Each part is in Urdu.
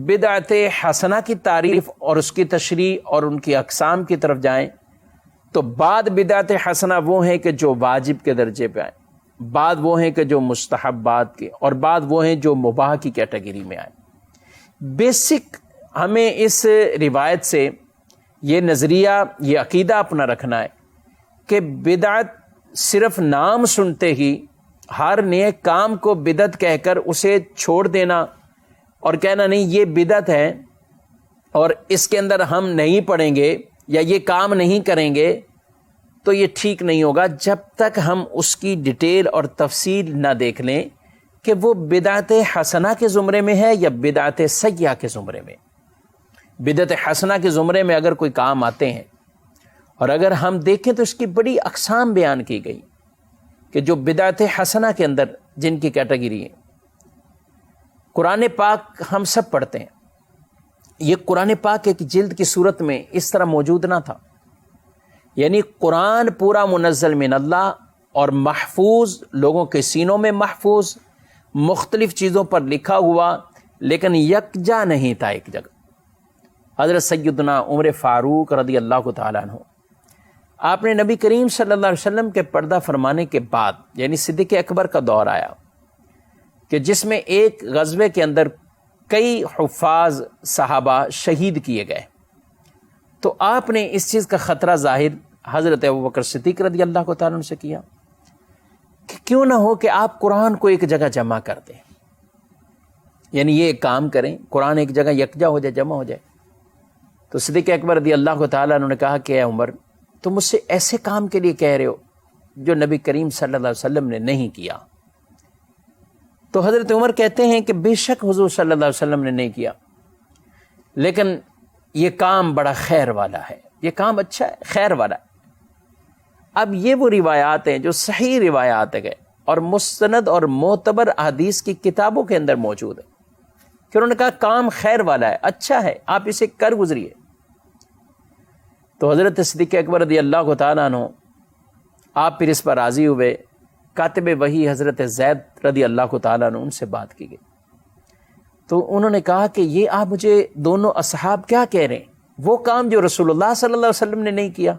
بدعت حسنہ کی تعریف اور اس کی تشریح اور ان کی اقسام کی طرف جائیں تو بعد بدعت حسنہ وہ ہیں کہ جو واجب کے درجے پہ آئیں، بعد وہ ہیں کہ جو مستحبات کے، اور بعد وہ ہیں جو مباح کی کیٹیگری میں آئیں۔ بیسک ہمیں اس روایت سے یہ نظریہ، یہ عقیدہ اپنا رکھنا ہے کہ بدعت صرف نام سنتے ہی ہر نیک کام کو بدعت کہہ کر اسے چھوڑ دینا اور کہنا نہیں یہ بدعت ہے اور اس کے اندر ہم نہیں پڑھیں گے یا یہ کام نہیں کریں گے، تو یہ ٹھیک نہیں ہوگا جب تک ہم اس کی ڈیٹیل اور تفصیل نہ دیکھ لیں کہ وہ بدعت حسنہ کے زمرے میں ہے یا بدعت سیئہ کے زمرے میں۔ بدعت حسنہ کے زمرے میں اگر کوئی کام آتے ہیں اور اگر ہم دیکھیں تو اس کی بڑی اقسام بیان کی گئی کہ جو بدعت حسنہ کے اندر جن کی کیٹیگری ہے، قرآن پاک ہم سب پڑھتے ہیں، یہ قرآن پاک ایک جلد کی صورت میں اس طرح موجود نہ تھا، یعنی قرآن پورا منزل من اللہ اور محفوظ، لوگوں کے سینوں میں محفوظ، مختلف چیزوں پر لکھا ہوا، لیکن یکجا نہیں تھا ایک جگہ۔ حضرت سیدنا عمر فاروق رضی اللہ تعالیٰ عنہ، آپ نے نبی کریم صلی اللہ علیہ وسلم کے پردہ فرمانے کے بعد یعنی صدیق اکبر کا دور آیا کہ جس میں ایک غزوے کے اندر کئی حفاظ صحابہ شہید کیے گئے، تو آپ نے اس چیز کا خطرہ ظاہر حضرت ابوبکر صدیق رضی اللہ تعالیٰ عنہ سے کیا کہ کیوں نہ ہو کہ آپ قرآن کو ایک جگہ جمع کر دیں، یعنی یہ ایک کام کریں، قرآن ایک جگہ یکجا ہو جائے، جمع ہو جائے۔ تو صدیق اکبر رضی اللہ تعالیٰ عنہ نے کہا کہ اے عمر، تم مجھ سے ایسے کام کے لیے کہہ رہے ہو جو نبی کریم صلی اللہ علیہ وسلم نے نہیں کیا۔ تو حضرت عمر کہتے ہیں کہ بے شک حضور صلی اللہ علیہ وسلم نے نہیں کیا، لیکن یہ کام بڑا خیر والا ہے، یہ کام اچھا ہے، خیر والا ہے۔ اب یہ وہ روایات ہیں جو صحیح روایات ہیں اور مستند اور معتبر احادیث کی کتابوں کے اندر موجود ہے کہ انہوں نے کہا کام خیر والا ہے، اچھا ہے، آپ اسے کر گزریے۔ تو حضرت صدیق اکبر رضی اللہ تعالیٰ عنہ آپ پھر اس پر راضی ہوئے۔ کاتب وحی حضرت زید رضی اللہ تعالیٰ عنہ ان سے بات کی گئی، تو انہوں نے کہا کہ یہ آپ مجھے دونوں اصحاب کیا کہہ رہے ہیں، وہ کام جو رسول اللہ صلی اللہ علیہ وسلم نے نہیں کیا؟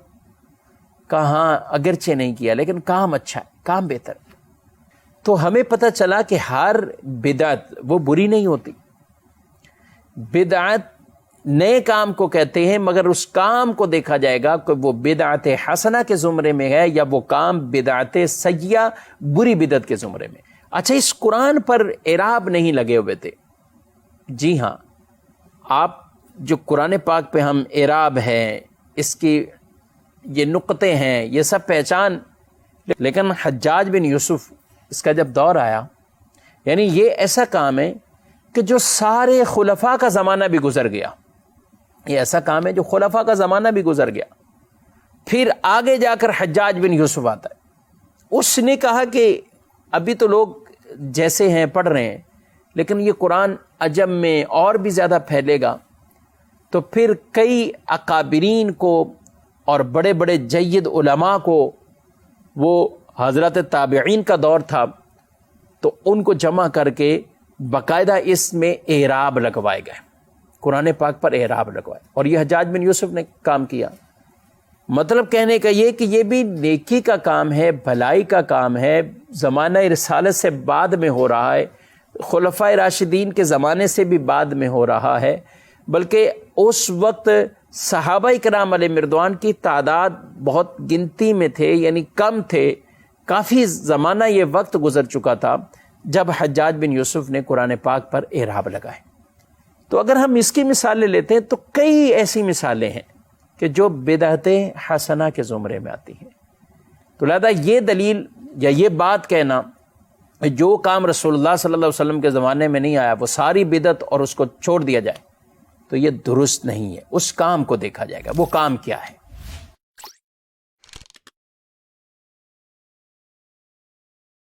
کہا ہاں اگرچہ نہیں کیا لیکن کام اچھا ہے، کام بہتر ہے۔ تو ہمیں پتہ چلا کہ ہر بدعت وہ بری نہیں ہوتی، بدعت نئے کام کو کہتے ہیں، مگر اس کام کو دیکھا جائے گا کہ وہ بدعت حسنہ کے زمرے میں ہے یا وہ کام بدعت سیئہ بری بدعت کے زمرے میں۔ اچھا، اس قرآن پر اعراب نہیں لگے ہوئے تھے؟ جی ہاں، آپ جو قرآن پاک پہ ہم اعراب ہے، اس کی یہ نقطے ہیں، یہ سب پہچان، لیکن حجاج بن یوسف اس کا جب دور آیا، یعنی یہ ایسا کام ہے کہ جو سارے خلفاء کا زمانہ بھی گزر گیا، یہ ایسا کام ہے جو خلفاء کا زمانہ بھی گزر گیا، پھر آگے جا کر حجاج بن یوسف آتا ہے، اس نے کہا کہ ابھی تو لوگ جیسے ہیں پڑھ رہے ہیں، لیکن یہ قرآن عجم میں اور بھی زیادہ پھیلے گا، تو پھر کئی اکابرین کو اور بڑے بڑے جید علماء کو، وہ حضرت تابعین کا دور تھا، تو ان کو جمع کر کے باقاعدہ اس میں اعراب لگوائے گئے، قرآن پاک پر اعراب لگوائے، اور یہ حجاج بن یوسف نے کام کیا۔ مطلب کہنے کا یہ کہ یہ بھی نیکی کا کام ہے، بھلائی کا کام ہے، زمانہ رسالت سے بعد میں ہو رہا ہے، خلفائے راشدین کے زمانے سے بھی بعد میں ہو رہا ہے، بلکہ اس وقت صحابہ کرام علیہ رضوان کی تعداد بہت گنتی میں تھے، یعنی کم تھے، کافی زمانہ یہ وقت گزر چکا تھا جب حجاج بن یوسف نے قرآن پاک پر اعراب لگائے۔ تو اگر ہم اس کی مثالیں لیتے ہیں تو کئی ایسی مثالیں ہیں کہ جو بدعت حسنہ کے زمرے میں آتی ہیں۔ تو لہذا یہ دلیل یا یہ بات کہنا جو کام رسول اللہ صلی اللہ علیہ وسلم کے زمانے میں نہیں آیا وہ ساری بدعت اور اس کو چھوڑ دیا جائے، تو یہ درست نہیں ہے۔ اس کام کو دیکھا جائے گا وہ کام کیا ہے۔